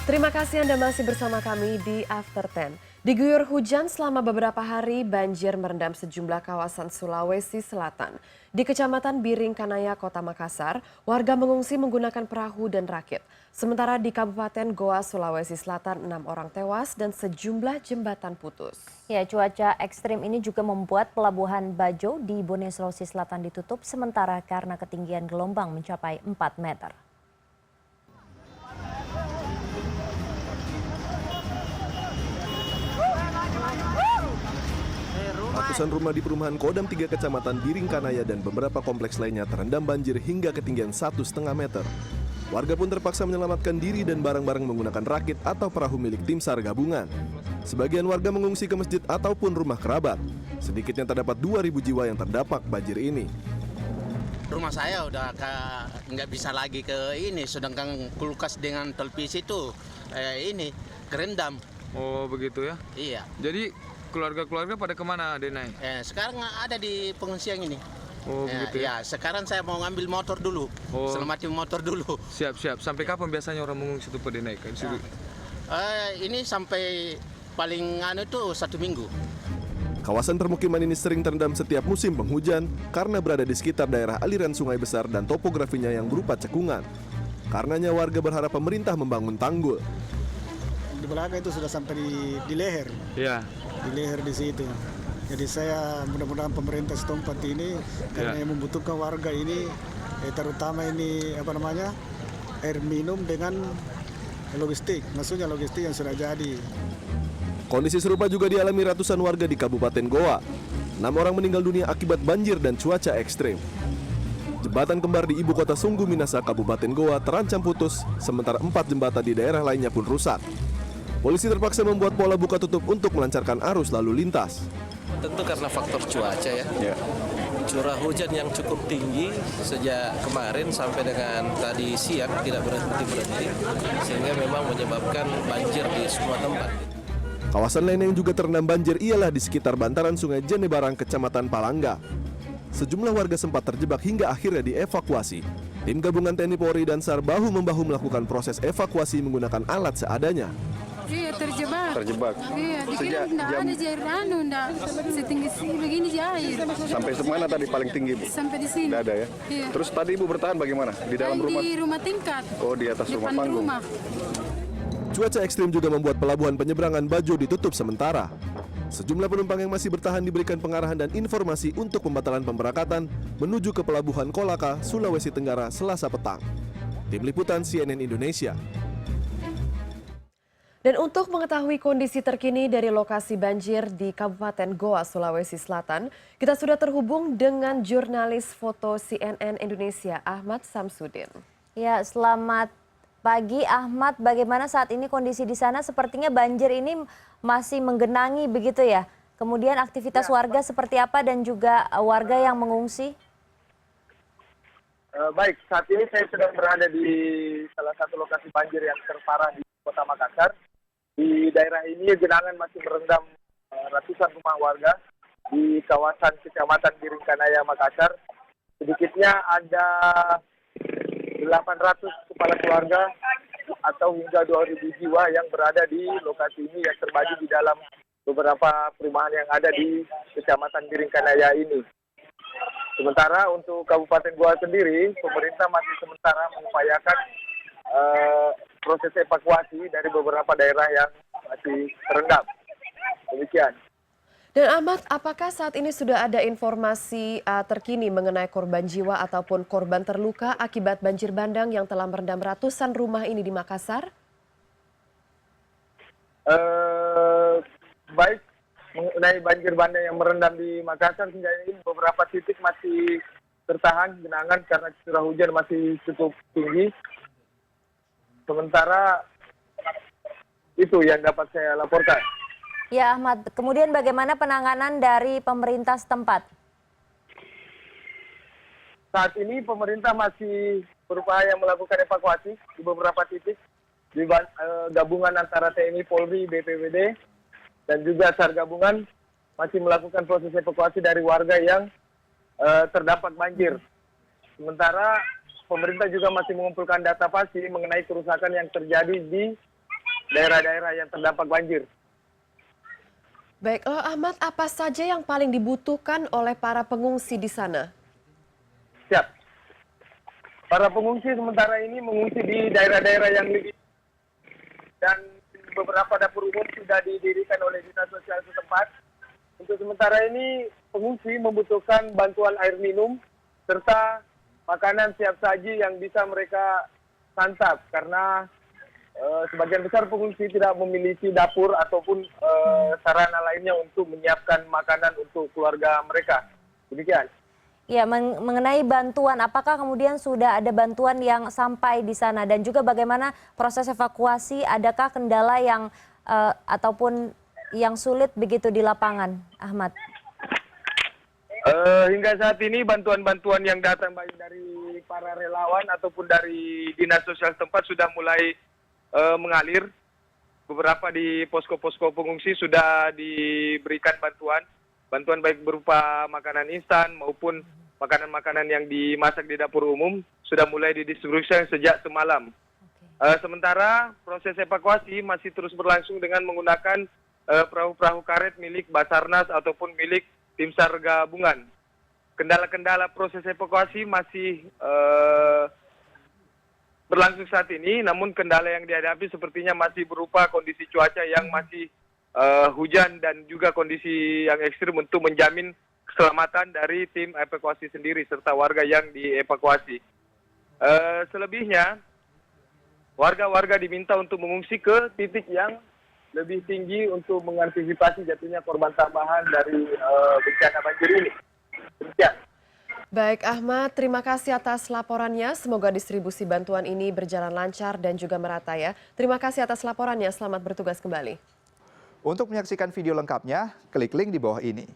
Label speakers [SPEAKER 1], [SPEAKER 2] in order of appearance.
[SPEAKER 1] Terima kasih Anda masih bersama kami di After 10. Diguyur hujan selama beberapa hari, banjir merendam sejumlah kawasan Sulawesi Selatan. Di Kecamatan Biring Kanaya, Kota Makassar, warga mengungsi menggunakan perahu dan rakit. Sementara di Kabupaten Goa, Sulawesi Selatan, 6 orang tewas dan sejumlah jembatan putus.
[SPEAKER 2] Ya, cuaca ekstrim ini juga membuat pelabuhan Bajo di Bone, Sulawesi Selatan ditutup sementara karena ketinggian gelombang mencapai 4 meter.
[SPEAKER 3] Ratusan rumah di perumahan Kodam 3 Kecamatan Biring Kanaya dan beberapa kompleks lainnya terendam banjir hingga ketinggian 1,5 meter. Warga pun terpaksa menyelamatkan diri dan barang-barang menggunakan rakit atau perahu milik tim SAR gabungan. Sebagian warga mengungsi ke masjid ataupun rumah kerabat. Sedikitnya terdapat 2.000 jiwa yang terdampak banjir ini.
[SPEAKER 4] Rumah saya udah nggak bisa lagi ke ini, sedangkan kulkas dengan televisi itu ini kerendam.
[SPEAKER 5] Oh begitu ya?
[SPEAKER 4] Iya.
[SPEAKER 5] Jadi keluarga-keluarga pada kemana, Denai?
[SPEAKER 4] Sekarang ada di pengungsian ini.
[SPEAKER 5] Oh begitu ya?
[SPEAKER 4] Ya, sekarang saya mau ngambil motor dulu, selamatin motor dulu.
[SPEAKER 5] Siap-siap. Sampai kapan biasanya orang mengungsi itu Pak Denai?
[SPEAKER 4] Ini sampai paling tuh 1 minggu.
[SPEAKER 3] Kawasan permukiman ini sering terendam setiap musim penghujan karena berada di sekitar daerah aliran sungai besar dan topografinya yang berupa cekungan. Karenanya warga berharap pemerintah membangun tanggul.
[SPEAKER 6] Di belakang itu sudah sampai di leher.
[SPEAKER 5] Ya.
[SPEAKER 6] Di leher di situ. Jadi saya mudah-mudahan pemerintah setempat ini karena yang membutuhkan warga ini terutama ini air minum dengan logistik, maksudnya logistik yang sudah jadi.
[SPEAKER 3] Kondisi serupa juga dialami ratusan warga di Kabupaten Goa. 6 orang meninggal dunia akibat banjir dan cuaca ekstrim. Jembatan kembar di ibu kota Sunggu Minasa, Kabupaten Goa terancam putus, sementara 4 jembatan di daerah lainnya pun rusak. Polisi terpaksa membuat pola buka tutup untuk melancarkan arus lalu lintas.
[SPEAKER 7] Tentu karena faktor cuaca ya. Curah hujan yang cukup tinggi sejak kemarin sampai dengan tadi siang tidak berhenti, sehingga memang menyebabkan banjir di semua tempat.
[SPEAKER 3] Kawasan lain yang juga terendam banjir ialah di sekitar bantaran Sungai Jenebarang, Kecamatan Palangga. Sejumlah warga sempat terjebak hingga akhirnya dievakuasi. Tim gabungan TNI Polri dan SAR bahu-membahu melakukan proses evakuasi menggunakan alat seadanya.
[SPEAKER 8] Iya, terjebak. Iya,
[SPEAKER 9] Sejak
[SPEAKER 8] enggak ada air enggak setinggi begini air.
[SPEAKER 9] Sampai semana tadi paling tinggi, Bu?
[SPEAKER 8] Sampai di sini.
[SPEAKER 9] Tidak ada ya?
[SPEAKER 8] Iya.
[SPEAKER 9] Terus tadi Ibu bertahan bagaimana? Di dalam rumah?
[SPEAKER 8] Di rumah tingkat.
[SPEAKER 9] Oh, di atas rumah
[SPEAKER 8] Depan
[SPEAKER 9] panggung.
[SPEAKER 8] rumah.
[SPEAKER 3] Cuaca ekstrim juga membuat pelabuhan penyeberangan Bajo ditutup sementara. Sejumlah penumpang yang masih bertahan diberikan pengarahan dan informasi untuk pembatalan pemberangkatan menuju ke Pelabuhan Kolaka, Sulawesi Tenggara, Selasa petang. Tim Liputan CNN Indonesia.
[SPEAKER 1] Dan untuk mengetahui kondisi terkini dari lokasi banjir di Kabupaten Goa, Sulawesi Selatan, kita sudah terhubung dengan jurnalis foto CNN Indonesia, Ahmad Samsudin.
[SPEAKER 2] Ya, selamat pagi Ahmad. Bagaimana saat ini kondisi di sana? Sepertinya banjir ini masih menggenangi begitu ya. Kemudian aktivitas warga seperti apa dan juga warga yang mengungsi?
[SPEAKER 10] Baik, saat ini saya sedang berada di salah satu lokasi banjir yang terparah di Kota Makassar. Di daerah ini genangan masih merendam ratusan rumah warga di kawasan Kecamatan Biring Kanaya, Makassar. Sedikitnya ada 800 kepala keluarga atau hingga 2.000 jiwa yang berada di lokasi ini yang terbagi di dalam beberapa perumahan yang ada di Kecamatan Biring Kanaya ini. Sementara untuk Kabupaten Goa sendiri, pemerintah masih sementara mengupayakan proses evakuasi dari beberapa daerah yang masih terendam. Demikian.
[SPEAKER 1] Dan Ahmad, apakah saat ini sudah ada informasi terkini mengenai korban jiwa ataupun korban terluka akibat banjir bandang yang telah merendam ratusan rumah ini di Makassar?
[SPEAKER 10] Baik, mengenai banjir bandang yang merendam di Makassar hingga ini beberapa titik masih tertahan genangan karena curah hujan masih cukup tinggi. Sementara itu yang dapat saya laporkan.
[SPEAKER 2] Ya Ahmad, kemudian bagaimana penanganan dari pemerintah setempat?
[SPEAKER 10] Saat ini pemerintah masih berupaya melakukan evakuasi di beberapa titik di gabungan antara TNI, Polri, BPBD dan juga SAR gabungan masih melakukan proses evakuasi dari warga yang terdampak banjir. Sementara pemerintah juga masih mengumpulkan data pasti mengenai kerusakan yang terjadi di daerah-daerah yang terdampak banjir.
[SPEAKER 1] Baik, lalu Ahmad, apa saja yang paling dibutuhkan oleh para pengungsi di sana?
[SPEAKER 10] Siap. Para pengungsi sementara ini mengungsi di daerah-daerah yang lebih dan beberapa dapur umum sudah didirikan oleh dinas sosial setempat. Untuk sementara ini pengungsi membutuhkan bantuan air minum serta makanan siap saji yang bisa mereka santap karena sebagian besar pengungsi tidak memiliki dapur ataupun sarana lainnya untuk menyiapkan makanan untuk keluarga mereka. Demikian.
[SPEAKER 2] Ya, mengenai bantuan, apakah kemudian sudah ada bantuan yang sampai di sana dan juga bagaimana proses evakuasi? Adakah kendala yang ataupun yang sulit begitu di lapangan, Ahmad?
[SPEAKER 10] Hingga saat ini bantuan-bantuan yang datang baik dari para relawan ataupun dari dinas sosial tempat sudah mulai mengalir. Beberapa di posko-posko pengungsi sudah diberikan bantuan baik berupa makanan instan maupun makanan-makanan yang dimasak di dapur umum sudah mulai didistribusikan sejak semalam. Sementara proses evakuasi masih terus berlangsung dengan menggunakan perahu-perahu karet milik Basarnas ataupun milik tim SAR gabungan. Kendala-kendala proses evakuasi masih berlangsung saat ini, namun kendala yang dihadapi sepertinya masih berupa kondisi cuaca yang masih hujan dan juga kondisi yang ekstrim untuk menjamin keselamatan dari tim evakuasi sendiri serta warga yang dievakuasi. Selebihnya, warga-warga diminta untuk mengungsi ke titik yang lebih tinggi untuk mengantisipasi jatuhnya korban tambahan dari bencana banjir ini. Demikian.
[SPEAKER 1] Baik Ahmad, terima kasih atas laporannya. Semoga distribusi bantuan ini berjalan lancar dan juga merata ya. Terima kasih atas laporannya, selamat bertugas kembali.
[SPEAKER 11] Untuk menyaksikan video lengkapnya, klik link di bawah ini.